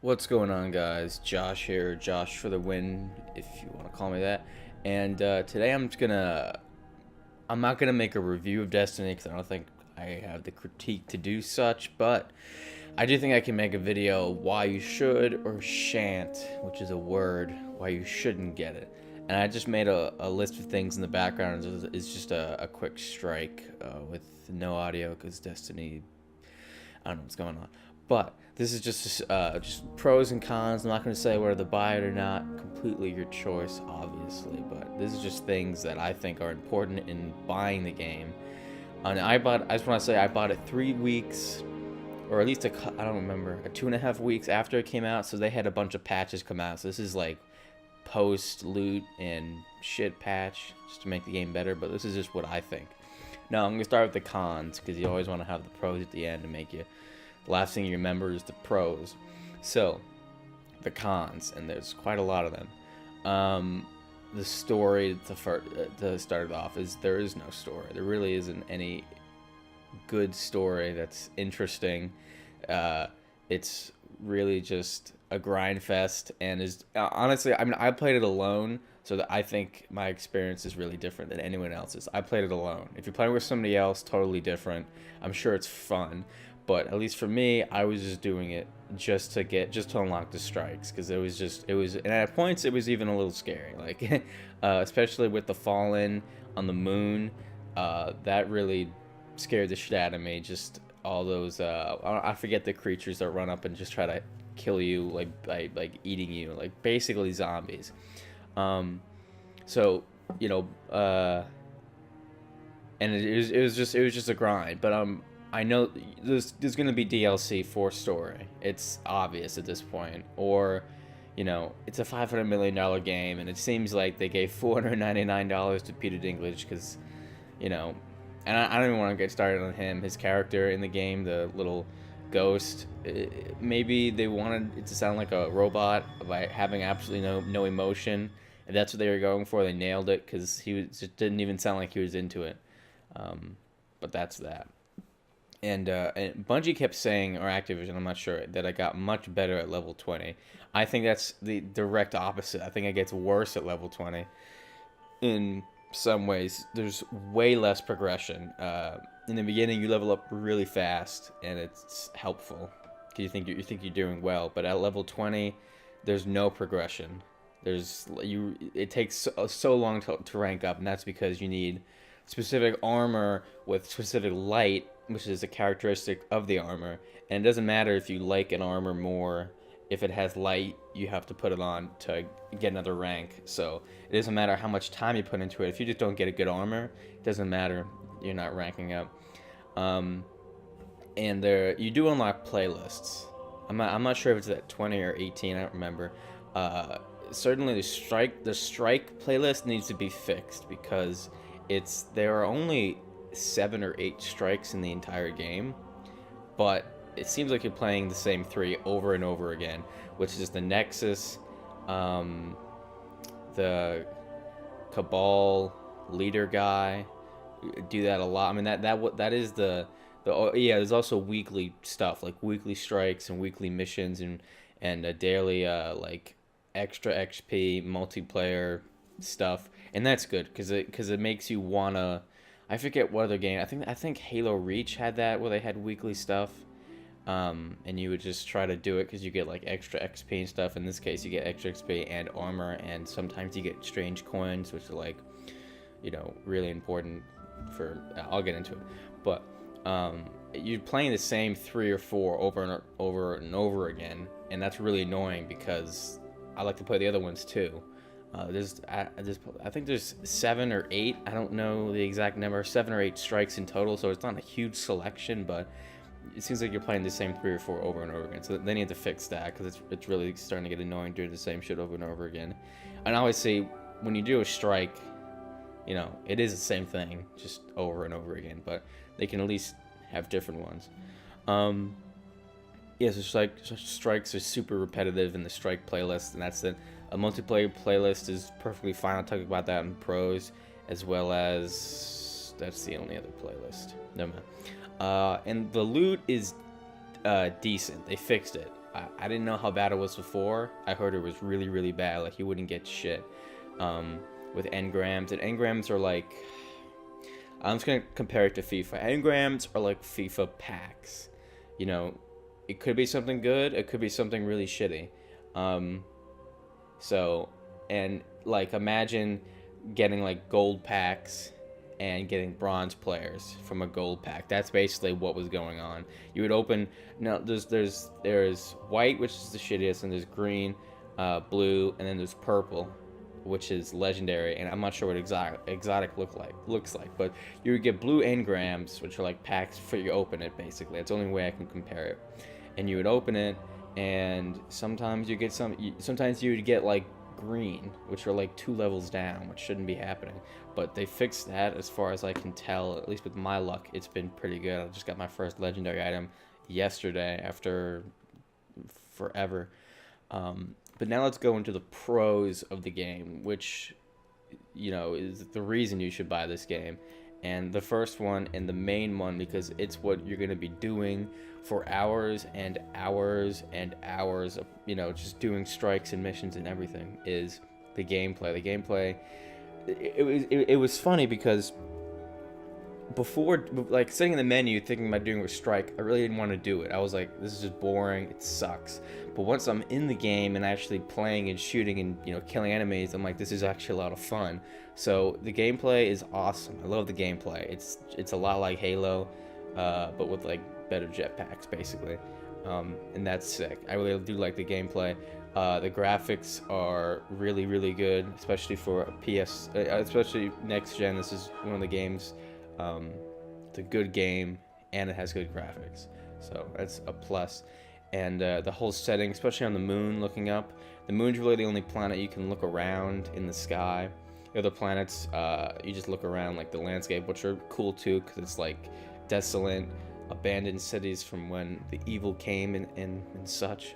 What's going on, guys? Josh here, Josh for the win, if you want to call me that. And today I'm not gonna make a review of Destiny because I don't think I have the critique to do such, but I do think I can make a video why you should or shan't, which is a word, why you shouldn't get it. And I just made a list of things in the background. It's just a quick strike with no audio because Destiny, I don't know what's going on. But this is just pros and cons. I'm not going to say whether to buy it or not. Completely your choice, obviously. But this is just things that I think are important in buying the game. And I just want to say I bought it 3 weeks, or at least I don't remember, 2.5 weeks after it came out. So they had a bunch of patches come out. So this is like post loot and shit patch just to make the game better. But this is just what I think. Now I'm going to start with the cons because you always want to have the pros at the end to make you. The last thing you remember is the pros. So, the cons, and there's quite a lot of them. The story to start it off is there is no story. There really isn't any good story that's interesting. It's really just a grind fest, and is honestly, I mean, I played it alone, so that I think my experience is really different than anyone else's. I played it alone. If you're playing with somebody else, totally different. I'm sure it's fun. But at least for me, I was just doing it just to unlock the strikes, because it was, and at points it was even a little scary, like especially with the Fallen on the moon. That really scared the shit out of me. Just all those I forget the creatures that run up and just try to kill you, like by eating you, like basically zombies. So you know, and it was just a grind, but I know there's going to be DLC for story. It's obvious at this point. Or, you know, it's a $500 million game, and it seems like they gave $499 to Peter Dinklage because, you know, and I don't even want to get started on him. His character in the game, the little ghost, maybe they wanted it to sound like a robot by having absolutely no emotion. And that's what they were going for. They nailed it because it didn't even sound like he was into it. But that's that. And Bungie kept saying, or Activision, I'm not sure, that I got much better at level 20. I think that's the direct opposite. I think it gets worse at level 20. In some ways, there's way less progression. In the beginning, you level up really fast, and it's helpful because you think you're doing well. But at level 20, there's no progression. It takes so long to rank up, and that's because you need specific armor with specific light, which is a characteristic of the armor. And it doesn't matter if you like an armor more. If it has light, you have to put it on to get another rank. So it doesn't matter how much time you put into it. If you just don't get a good armor, it doesn't matter. You're not ranking up. And you do unlock playlists. I'm not sure if it's at 20 or 18. I don't remember. Certainly the strike playlist needs to be fixed because there are only 7 or 8 strikes in the entire game, but it seems like you're playing the same 3 over and over again, which is the Nexus, the Cabal leader guy. Do that a lot. I mean, that is yeah. There's also weekly stuff like weekly strikes and weekly missions and a daily like extra XP multiplayer stuff, and that's good because it makes you wanna. I forget what other game. I think Halo Reach had that where they had weekly stuff, and you would just try to do it because you get like extra XP and stuff. In this case, you get extra XP and armor, and sometimes you get strange coins, which are like, you know, really important for. I'll get into it, but you're playing the same 3 or 4 over and over again, and that's really annoying because I like to play the other ones too. I think there's 7 or 8. I don't know the exact number. 7 or 8 strikes in total, so it's not a huge selection, but it seems like you're playing the same 3 or 4 over and over again. So they need to fix that because it's really starting to get annoying doing the same shit over and over again. And I always say when you do a strike, you know, it is the same thing just over and over again, but they can at least have different ones. Yeah, so strikes are super repetitive in the strike playlist, and that's it. A multiplayer playlist is perfectly fine. I'll talk about that in pros, as well as that's the only other playlist. No man. And the loot is decent. They fixed it. I didn't know how bad it was before. I heard it was really, really bad. Like, you wouldn't get shit with engrams. And engrams are like... I'm just going to compare it to FIFA. Engrams are like FIFA packs. You know, it could be something good. It could be something really shitty. So, and like, imagine getting like gold packs and getting bronze players from a gold pack. That's basically what was going on. You would open, no, there's white, which is the shittiest, and there's green, blue, and then there's purple, which is legendary, and I'm not sure what exotic looks like, but you would get blue engrams, which are like packs for you to open it, basically. That's the only way I can compare it. And you would open it, and sometimes you get sometimes you would get like green, which are like 2 levels down, which shouldn't be happening. But they fixed that, as far as I can tell. At least with my luck, it's been pretty good. I just got my first legendary item yesterday after forever. But now let's go into the pros of the game, which, you know, is the reason you should buy this game. And the first one, and the main one, because it's what you're going to be doing for hours and hours and hours of, you know, just doing strikes and missions and everything, is the gameplay. The gameplay, it was funny because before, like, sitting in the menu thinking about doing a strike, I really didn't want to do it. I was like, this is just boring, it sucks. But once I'm in the game and actually playing and shooting and, you know, killing enemies, I'm like, this is actually a lot of fun. So the gameplay is awesome. I love the gameplay. It's a lot like Halo, but with like better jetpacks, basically. And that's sick. I really do like the gameplay. The graphics are really, really good, especially for a PS, especially next gen. This is one of the games. It's a good game, and it has good graphics, so that's a plus. And the whole setting, especially on the moon, looking up, the moon's really the only planet you can look around in the sky. The other planets, you just look around, like the landscape, which are cool too, because it's like desolate, abandoned cities from when the evil came and such.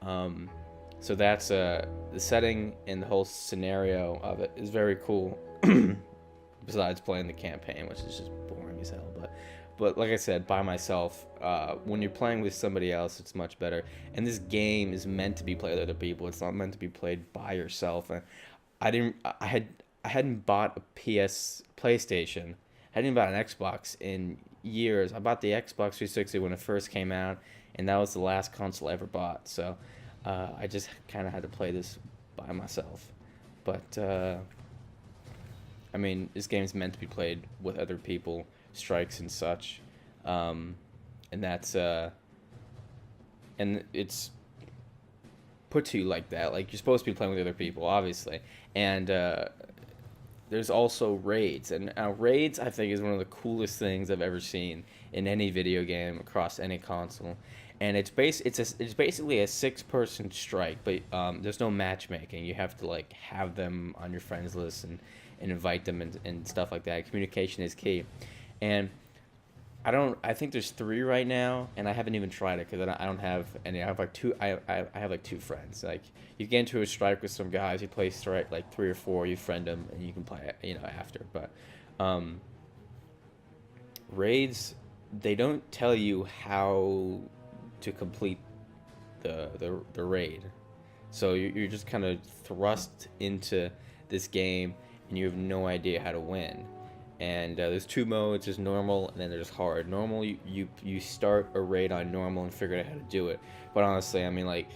So that's the setting, and the whole scenario of it is very cool. Besides playing the campaign, which is just boring as hell. But like I said, by myself, when you're playing with somebody else, it's much better. And this game is meant to be played with other people. It's not meant to be played by yourself. And I hadn't bought a PlayStation. I hadn't bought an Xbox in years. I bought the Xbox 360 when it first came out, and that was the last console I ever bought. So I just kind of had to play this by myself. But I mean, this game's meant to be played with other people, strikes and such, and that's and it's put to you like that. Like, you're supposed to be playing with other people, obviously, and there's also raids, and raids, I think, is one of the coolest things I've ever seen in any video game across any console. And it's basically a 6-person strike, but there's no matchmaking. You have to like have them on your friends list and invite them and stuff like that. Communication is key. And I think there's 3 right now, and I haven't even tried it because I don't have any. I have like 2. I have like 2 friends. Like, you get into a strike with some guys, you play strike like 3 or 4, you friend them, and you can play, you know, after. But raids, they don't tell you how to complete the raid, so you're just kind of thrust into this game, and you have no idea how to win. And there's 2 modes. There's normal, and then there's hard. Normal, you start a raid on normal and figure out how to do it. But honestly, I mean, like,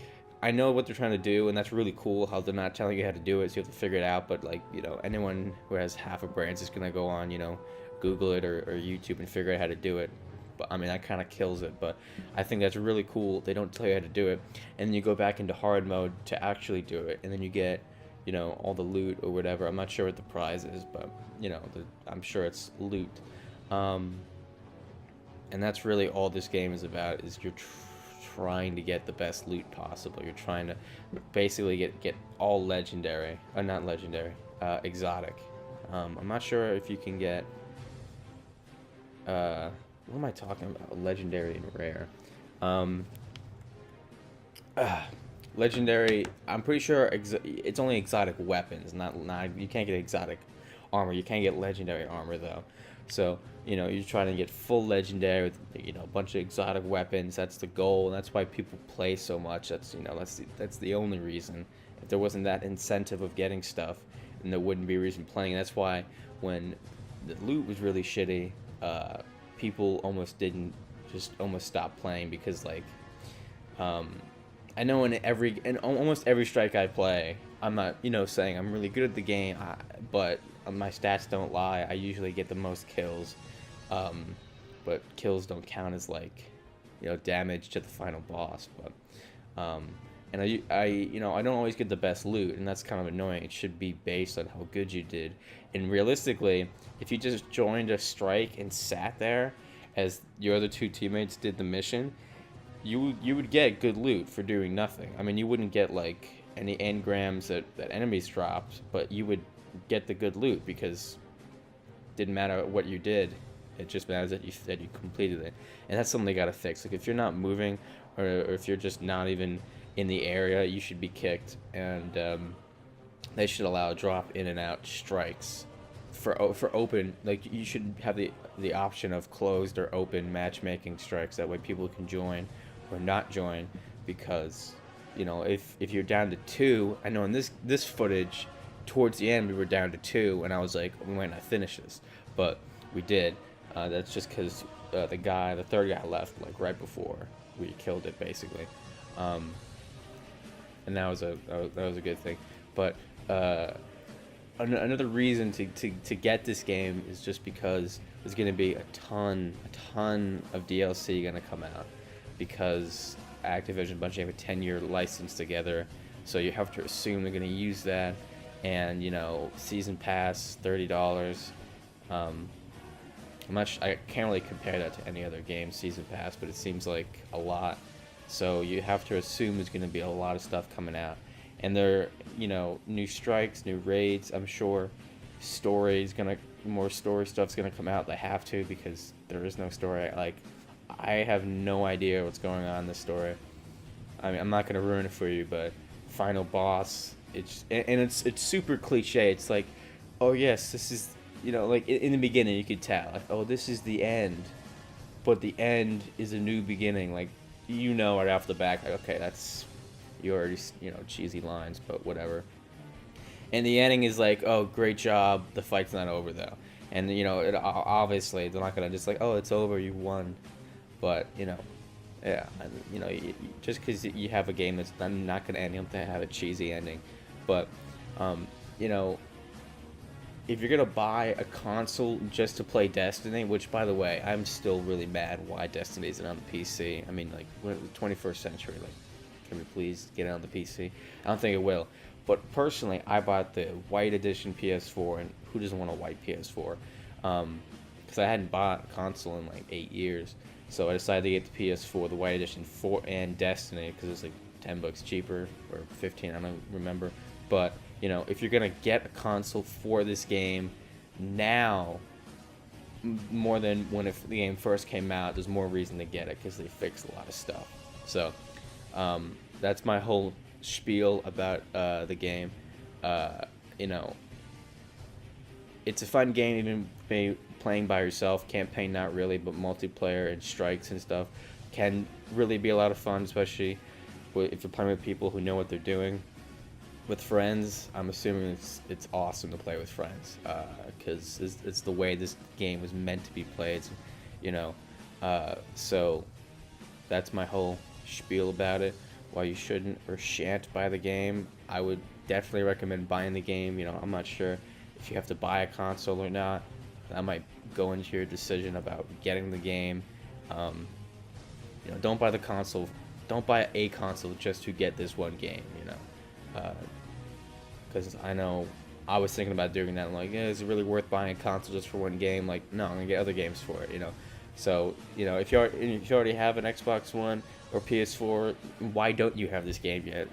I know what they're trying to do, and that's really cool how they're not telling you how to do it, so you have to figure it out. But, like, you know, anyone who has half a brain is just gonna go on, you know, Google it or YouTube and figure out how to do it. But I mean, that kind of kills it. But I think that's really cool. They don't tell you how to do it, and then you go back into hard mode to actually do it, and then you get, you know, all the loot or whatever. I'm not sure what the prize is, but, you know, I'm sure it's loot. And that's really all this game is about, is you're trying to get the best loot possible. You're trying to basically get all legendary, or not legendary, exotic. I'm not sure if you can get, what am I talking about? Legendary and rare. Legendary, I'm pretty sure it's only exotic weapons, not you can't get exotic armor. You can't get legendary armor though. So, you're trying to get full legendary with, a bunch of exotic weapons. That's the goal, and that's why people play so much. That's the only reason. If there wasn't that incentive of getting stuff, then there wouldn't be a reason playing. That's why when the loot was really shitty, people almost stopped playing because, like, I know in almost every strike I play, I'm not saying I'm really good at the game, but my stats don't lie. I usually get the most kills, but kills don't count as, like, damage to the final boss. But and I don't always get the best loot, and that's kind of annoying. It should be based on how good you did. And realistically, if you just joined a strike and sat there as your other two teammates did the mission, you would get good loot for doing nothing. I mean, you wouldn't get, like, any engrams that enemies dropped, but you would get the good loot because it didn't matter what you did. It just matters that you completed it. And that's something they gotta fix. Like, if you're not moving, or if you're just not even in the area, you should be kicked. And they should allow drop in and out strikes for open. Like, you should have the option of closed or open matchmaking strikes. That way people can join or not join, because if you're down to 2, I know in this footage towards the end we were down to 2, and I was like, we might not finish this, but we did. That's just because the third guy left, like, right before we killed it, basically, and that was a good thing. But another reason to get this game is just because there's going to be a ton of DLC going to come out, because Activision Bungie have a 10-year license together, so you have to assume they're going to use that. And season pass, $30. I can't really compare that to any other game, season pass, but it seems like a lot. So you have to assume there's going to be a lot of stuff coming out, and there, new strikes, new raids. I'm sure more story stuff's gonna come out. They have to, because there is no story. Like, I have no idea what's going on in this story. I mean, I'm not gonna ruin it for you, but final boss, it's super cliche. It's like, oh yes, this is, like, in the beginning you could tell, like, oh, this is the end, but the end is a new beginning. Like, right off the back, like, okay, that's, you already, cheesy lines, but whatever. And the ending is like, oh, great job, the fight's not over though. And obviously they're not gonna just like, oh, it's over, you won. But yeah, just because you have a game that's not gonna end, you don't have to have a cheesy ending. But if you're gonna buy a console just to play Destiny, which, by the way, I'm still really mad why Destiny isn't on the PC. I mean, like, we're in the 21st century. Like, can we please get it on the PC? I don't think it will. But personally, I bought the white edition PS4, and who doesn't want a white PS4? Because I hadn't bought a console in like 8 years, so I decided to get the PS4, the white edition, and Destiny, because it's like $10 cheaper, or 15, I don't remember. But if you're gonna get a console for this game now, more than when the game first came out, there's more reason to get it, because they fixed a lot of stuff. So that's my whole spiel about the game. It's a fun game, even playing by yourself. Campaign, not really, but multiplayer and strikes and stuff can really be a lot of fun, especially if you're playing with people who know what they're doing. With friends, I'm assuming it's awesome to play with friends, because it's the way this game was meant to be played, so that's my whole spiel about it. Why you shouldn't or shan't buy the game. I would definitely recommend buying the game. I'm not sure if you have to buy a console or not. That might go into your decision about getting the game. Don't buy the console. Don't buy a console just to get this one game. Because I know I was thinking about doing that. I'm like, is it really worth buying a console just for one game? Like, no, I'm gonna get other games for it. So if you already have an Xbox One or PS4, why don't you have this game yet?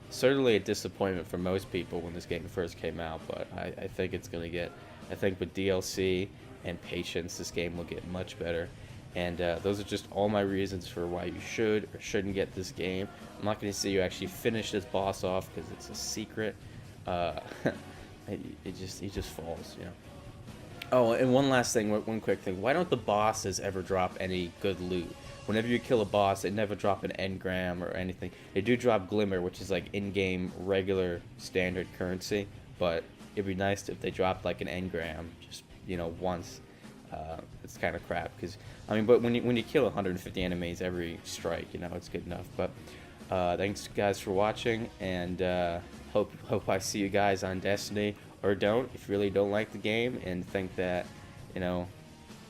Certainly a disappointment for most people when this game first came out, but I think it's going to get, I think with DLC and patience, this game will get much better. And those are just all my reasons for why you should or shouldn't get this game. I'm not going to say you actually finish this boss off, because it's a secret. He just falls, Oh, and one last thing, one quick thing. Why don't the bosses ever drop any good loot? Whenever you kill a boss, they never drop an engram or anything. They do drop glimmer, which is like in-game regular standard currency, but it'd be nice if they dropped like an engram, just once. It's kind of crap because I mean, but when you kill 150 enemies every strike, it's good enough. But thanks guys for watching, and hope I see you guys on Destiny, or don't if you really don't like the game and think that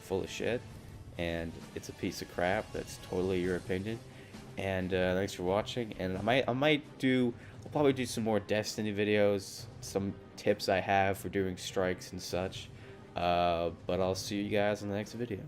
full of shit and it's a piece of crap. That's totally your opinion. And thanks for watching. And I'll probably do some more Destiny videos, some tips I have for doing strikes and such. But I'll see you guys in the next video.